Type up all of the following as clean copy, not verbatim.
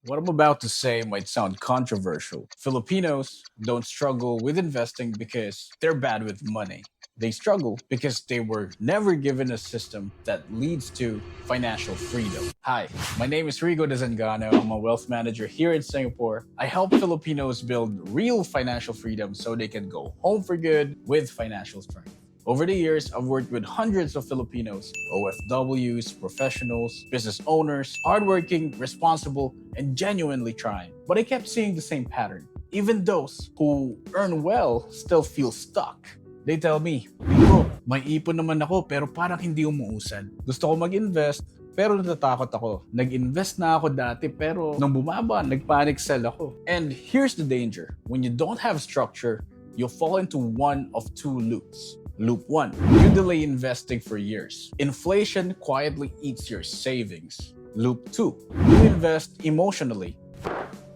What I'm about to say might sound controversial. Filipinos don't struggle with investing because they're bad with money. They struggle because they were never given a system that leads to financial freedom. Hi, my name is Rigo Desengano. I'm a wealth manager here in Singapore. I help Filipinos build real financial freedom so they can go home for good with financial strength. Over the years, I've worked with hundreds of Filipinos, OFWs, professionals, business owners, hardworking, responsible, and genuinely trying. But I kept seeing the same pattern. Even those who earn well still feel stuck. They tell me, Rico, may ipon naman ako pero parang hindi umuusad. Gusto ko mag-invest pero natatakot ako. Nag-invest na ako dati pero nung bumaba, nag-panic sell ako. And here's the danger. When you don't have structure, you'll fall into one of two loops. Loop 1. You delay investing for years. Inflation quietly eats your savings. Loop 2. You invest emotionally.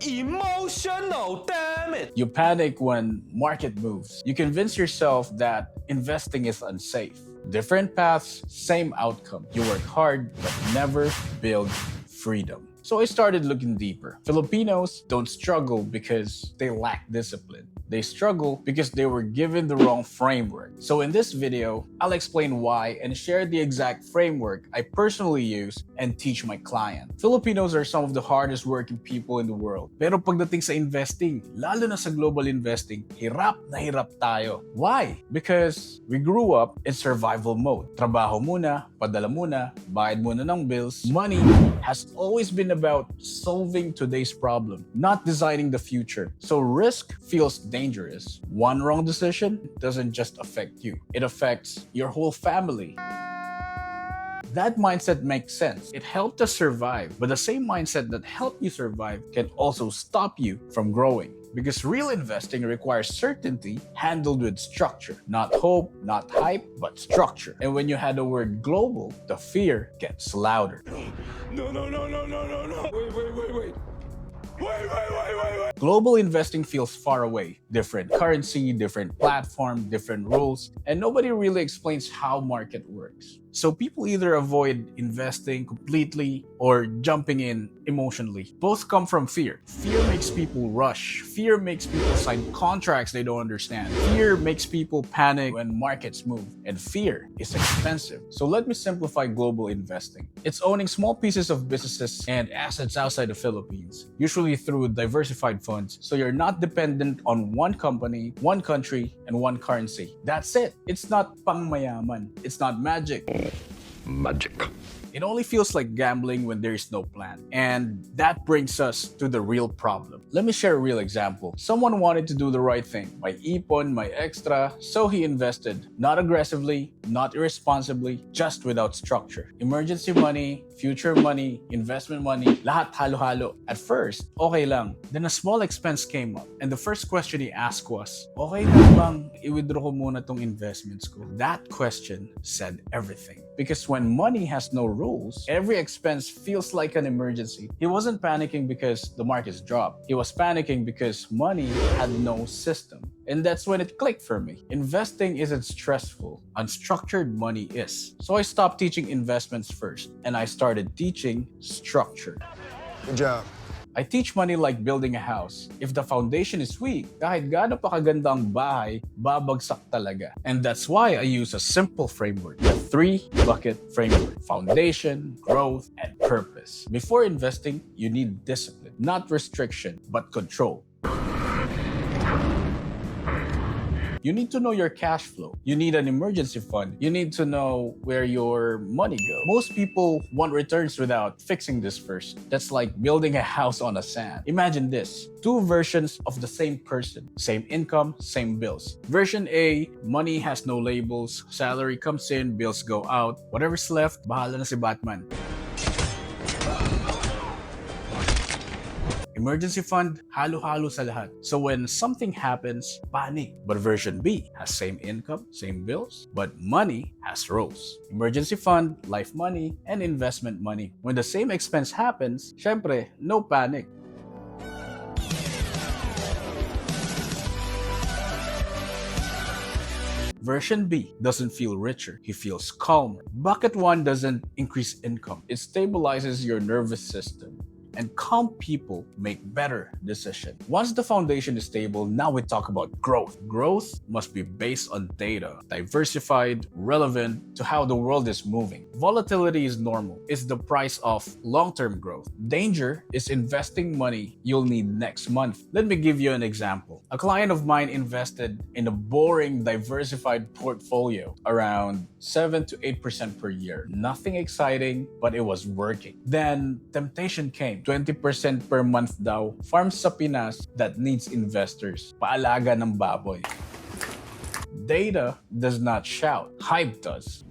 Emotional, damn it! You panic when market moves. You convince yourself that investing is unsafe. Different paths, same outcome. You work hard but never build freedom. So I started looking deeper. Filipinos don't struggle because they lack discipline. They struggle because they were given the wrong framework. So in this video, I'll explain why and share the exact framework I personally use and teach my client. Filipinos are some of the hardest working people in the world. Pero pagdating sa investing, lalo na sa global investing, hirap na hirap tayo. Why? Because we grew up in survival mode. Trabaho muna, padala muna, bayad muna ng bills. Money has always been about solving today's problem, not designing the future. So risk feels dangerous. One wrong decision doesn't just affect you, it affects your whole family. That mindset makes sense. It helped us survive, but the same mindset that helped you survive can also stop you from growing. Because real investing requires certainty handled with structure. Not hope, not hype, but structure. And when you had the word global, the fear gets louder. No. Wait. Global investing feels far away. Different currency, different platform, different rules, and nobody really explains how market works. So people either avoid investing completely or jumping in emotionally. Both come from fear. Fear makes people rush. Fear makes people sign contracts they don't understand. Fear makes people panic when markets move. And fear is expensive. So let me simplify global investing. It's owning small pieces of businesses and assets outside the Philippines, usually through diversified funds. So you're not dependent on one company, one country, and one currency. That's it. It's not pangmayaman. It's not magic. Magic. It only feels like gambling when there is no plan. And that brings us to the real problem. Let me share a real example. Someone wanted to do the right thing. May ipon, may extra, so he invested. Not aggressively, not irresponsibly, just without structure. Emergency money, future money, investment money, lahat halo-halo. At first, okay lang. Then a small expense came up. And the first question he asked was, okay lang bang i-withdraw ko muna tong investments ko? That question said everything. Because when money has no rules, every expense feels like an emergency. He wasn't panicking because the markets dropped. He was panicking because money had no system. And that's when it clicked for me. Investing isn't stressful. Unstructured money is. So I stopped teaching investments first, and I started teaching structure. Good job. I teach money like building a house. If the foundation is weak, kahit gaano pa kaganda ang bahay, babagsak talaga. And that's why I use a simple framework, the 3-bucket framework: foundation, growth, and purpose. Before investing, you need discipline, not restriction, but control. You need to know your cash flow. You need an emergency fund. You need to know where your money goes. Most people want returns without fixing this first. That's like building a house on a sand. Imagine this: two versions of the same person. Same income, same bills. Version A, money has no labels. Salary comes in, bills go out. Whatever's left, bahala na si Batman. Emergency fund, halo-halo sa lahat. So when something happens, panic. But version B has same income, same bills, but money has roles. Emergency fund, life money, and investment money. When the same expense happens, syempre, no panic. Version B doesn't feel richer, he feels calmer. Bucket 1 doesn't increase income, it stabilizes your nervous system. and calm people make better decisions. Once the foundation is stable, now we talk about growth. Growth must be based on data, diversified, relevant to how the world is moving. Volatility is normal. It's the price of long-term growth. Danger is investing money you'll need next month. Let me give you an example. A client of mine invested in a boring, diversified portfolio around 7 to 8% per year. Nothing exciting, but it was working. Then, temptation came. 20% per month daw. Farms sa Pinas that needs investors. Paalaga ng baboy. Data does not shout. Hype does.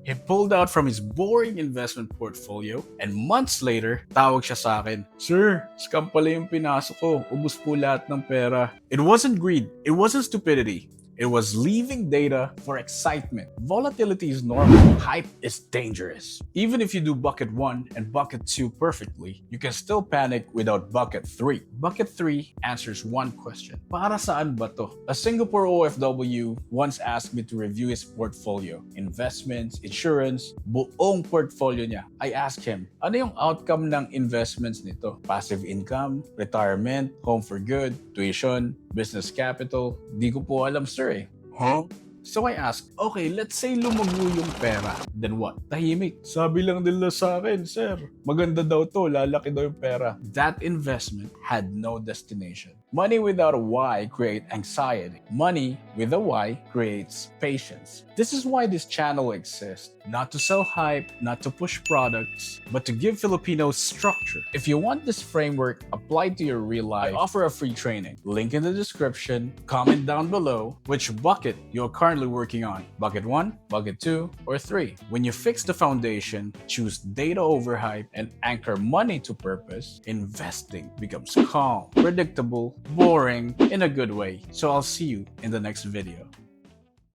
He pulled out from his boring investment portfolio and months later, tawag siya sa akin, "Sir, scam pala yung pinasok ko. Ubus po lahat ng pera." It wasn't greed. It wasn't stupidity. It was leaving data for excitement. Volatility is normal. Hype is dangerous. Even if you do bucket 1 and bucket 2 perfectly, you can still panic without bucket 3. Bucket 3 answers one question. Para saan ba to? A Singapore OFW once asked me to review his portfolio. Investments, insurance, buong portfolio niya. I asked him, ano yung outcome ng investments nito? Passive income, retirement, home for good, tuition, business capital? Di ko po alam, sir. Huh? So I asked, okay, let's say lumago yung pera. Then what? Tahimik. Sabi lang nila sa akin, sir, maganda daw to, lalaki daw yung pera. That investment had no destination. Money without a why creates anxiety. Money with a why creates patience. This is why this channel exists. Not to sell hype, not to push products, but to give Filipinos structure. If you want this framework applied to your real life, I offer a free training. Link in the description, comment down below which bucket you're currently working on. Bucket 1, bucket 2, or 3. When you fix the foundation, choose data over hype, and anchor money to purpose, investing becomes calm, predictable, boring in a good way. So I'll see you in the next video.